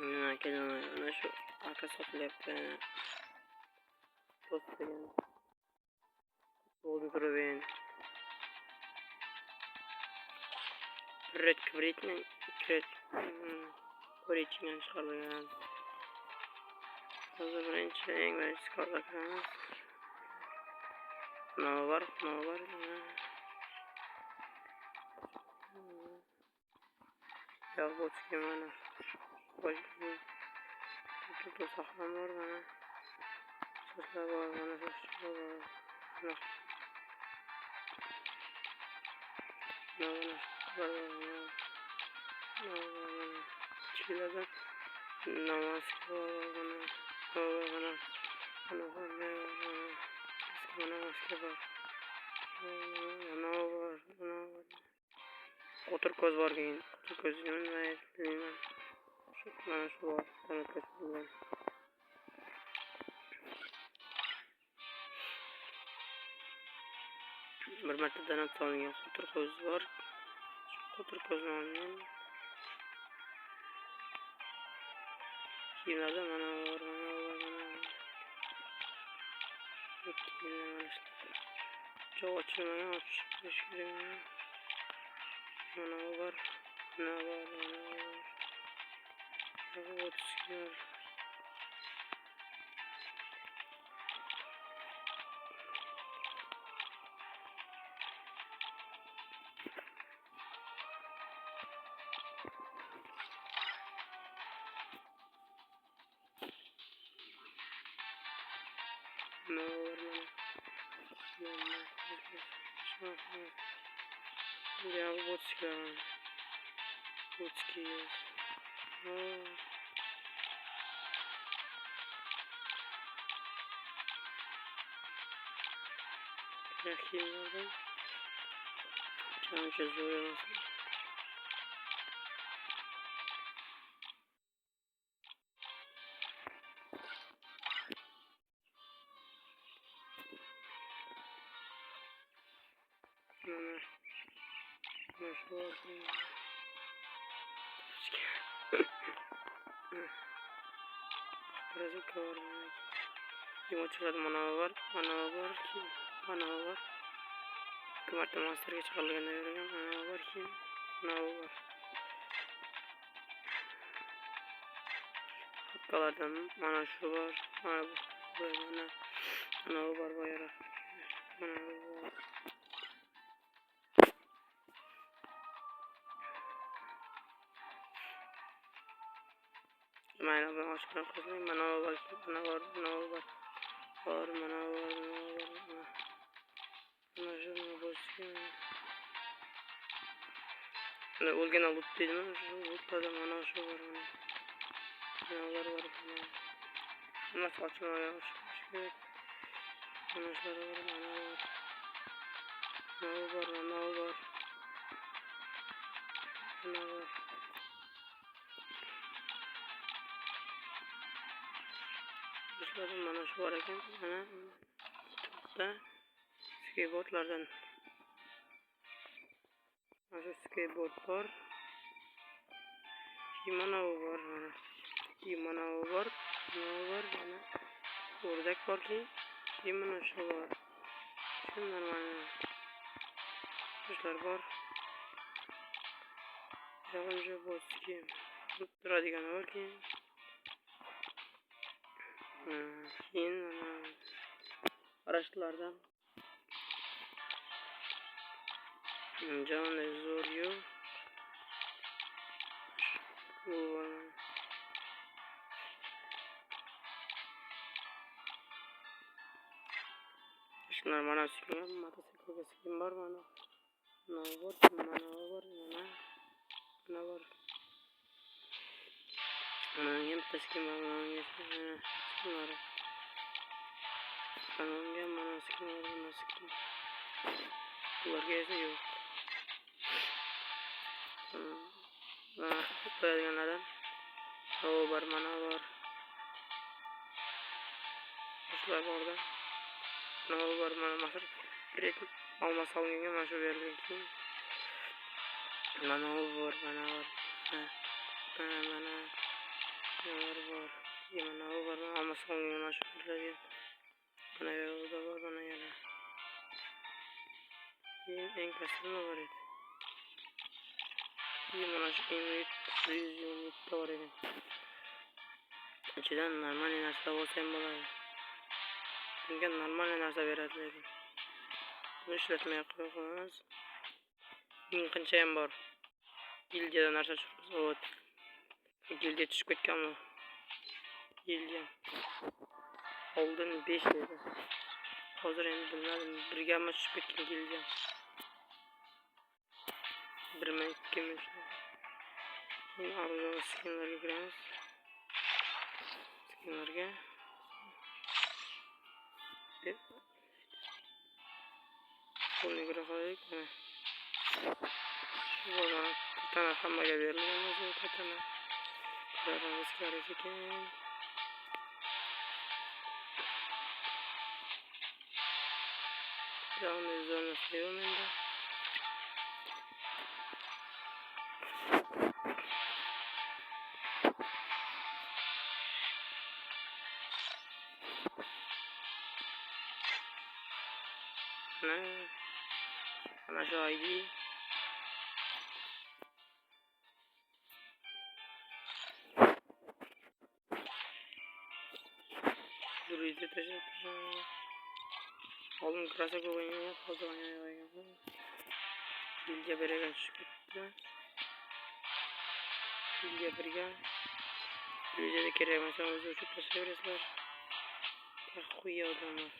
Keling mana shu aka sotilyapti. To'rt degan. Bo'ldi turibin. Kibritni ko'rishgan chiqargan. Hozir birinchi eng birinchi ko'ramiz. Novar. Ya bu gimana? Tutup sahlam var mana. Soslar var mana soslar var. Çiğlerden namaz kılar Otur koz var keyin. Otur koz bilmayman. Mana shu var. Bir marta danab solingan otur koz var. Otur kozni olgan. Kiyimlarda mana var. Çok açılmayan açmış gibi. Mana var. Ya Vodski есть. Рахимовым. Там еще зоя. Yumurtalar mana var. Marta masterga chiqarilganda yurgan mana var. Hapkalardan mana shu var. Mana bu var bayroq. Mana bu var. Mana bu oshkor qildim. Mana bu var. O'lgan alut deydimi? Shu o'tlarda mana shu var. Var. Mana sochmagan kerak. Mana shular var. Mana var. Mana shu var ekan. Mana da skateboardlardan. Mana shu skateboard bor. Mana var. Mana o'rdak borki, mana shu var. Shunlar mana. Shular bor. Yog'inchi Vodski. Turadigan borki. Keyin mana arashlardan Canlı zoruyor. Bu şunlar mana sıkıyor. Motosikletga sıkım var mana. Mana var. Mana hem taskim var mana. Şunlar. Mana sıkım var. Bularga esa yo'q. Qo'yadiganlardan mana var. Shular borda. Mana var mana masal rek olma solinga mana shu berilgan keyin. Mana var. Mana Neler var? Yemen avı var. Ama son gün aşırılar. Bana yolu da var bana yana. En kasırlı var et. Yemen aşırı en büyük de var edin. İçiden normal enerjisi olsa en balayı. Çünkü normal enerjisi verirler. Bunu işletmeye koyamaz. Minqincha ham bor. Gildiyadan narsa chiqsa, ot. Gildiya tushib ketganmi? Gildiya. Oldin 5 edi. Hozir endi bilmadim, birgami tushib ketgan gildiya. 1mi 2mi shunaqa. Keyin arzon skinlarga kiramiz. Skinlarga. Qo'lni kira qo'ydik. Mana katana hammaga berilgan o'zi katana. Ko'ramiz kerak ekan. Yalnız zona sayılmıyor. Ne? Ana şu ID. Duruydu teşekkür. Oğlum krasa koyuyor. Fazla oynuyor. Bilge beregen çıktı. Bilge beregen. Bilge de kere mesela o zaman çok seviyorlar. Ya kuyu adamlar.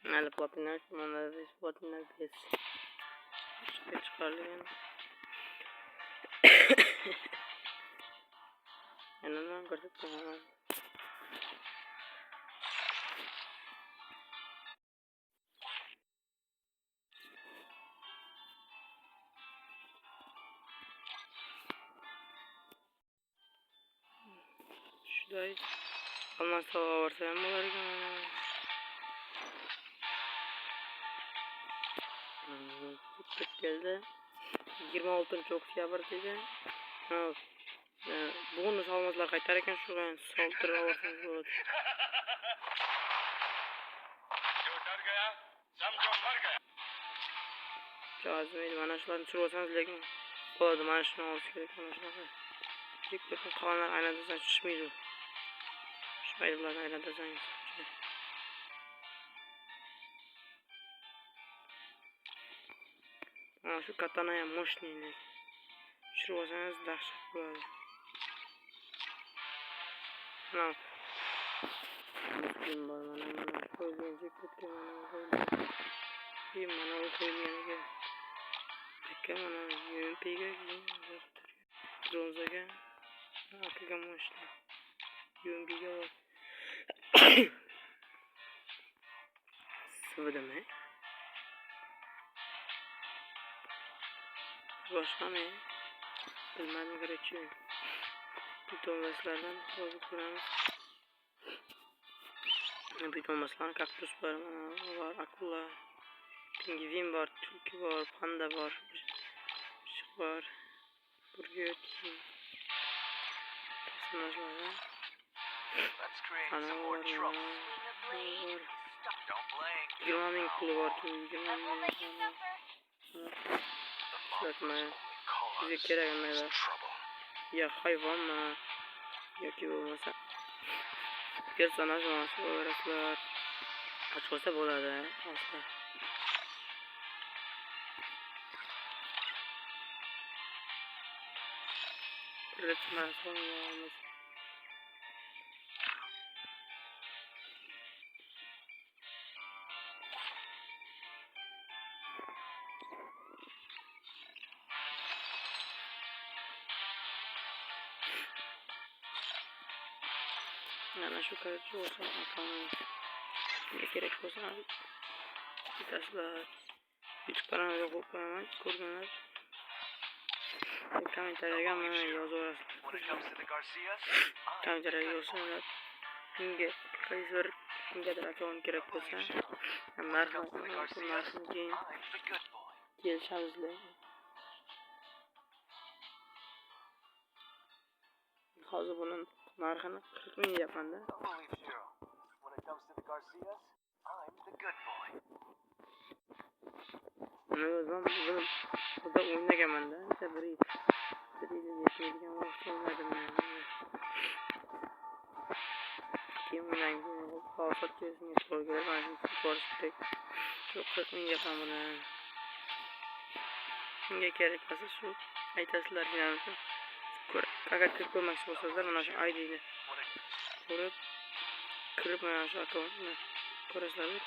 Nerede platinler? Bana da platinler biz. Çıkarlayın. Yanından gördük tamam. Şurada Alman savağı varsa hem var ya. Tık geldi. 26'ın çok şey var dedi. Ha. Bugün salmazlar kaytarken şu an saldırı varsanız olur. Cazimeydi bana şularını çırvarsanız lekin oladı bana şunu olması gerek bana şuna. İlk bakın kalanlar aynı anda sen şişmeydi. Şişmeydi bunlar aynı anda sen. Ama şu katanaya moşniydi. Çırvarsanız dahşat böyle. Tamam. Kim var bana koyulacak ki bana koyulacak. Bir bana koyulacak. Peki bana yön peyga ki. Bronzaga. Akaga moşna. Yön peyga var. Sıvıda mı? Başka ne? Bilmem gerekiyor. Bütün beslerden bozuk kuramız. Bütün beslerden kaktüs var, akula. Pingvin var, tilki var, panda var. Işık var. Burgöt. Personajlar var. Ana var. Girmaming kulu var. Girmaming kulu var. Şöyle bize kere gelmeye ya hayvan mı? Yok gibi olmasa. Personaj var. Olaraklar. Aç olsa boladı. Asla. Üretmen sonlarımız. Yani şu kalıcı olsa bakalım. Ne gerek olsa bir taşlar. Küçük kanalda kopaman kurgunlar. Komentarya gelmeden yazı orası. Komentarya yazıyorlar. Hingga kayser hingga telefon gerek olsa. Merhaba, bunlardan keyin kelishamiz. hozir buni narxini 40 ming deyapman-da. Don't believe Shiro. When it comes to the Garcias, I'm the good boy. Buni o'zim burada o'ynaganman-da. Ancha bir yil yetmaydigan vaqt o'ynadim men. Keyin o'ynayman. Hozir kesingga to'g'ri keladi. Mana shu ko'rish kerak. Shu 40 ming deyapman buni. Kimga kerak bo'lsa shu aytasizlar finalda. Agar kirib ko'rmoqchi bo'lsangiz mana shu IDni ko'rib kirib mana shu akkauntni ko'rasizlar.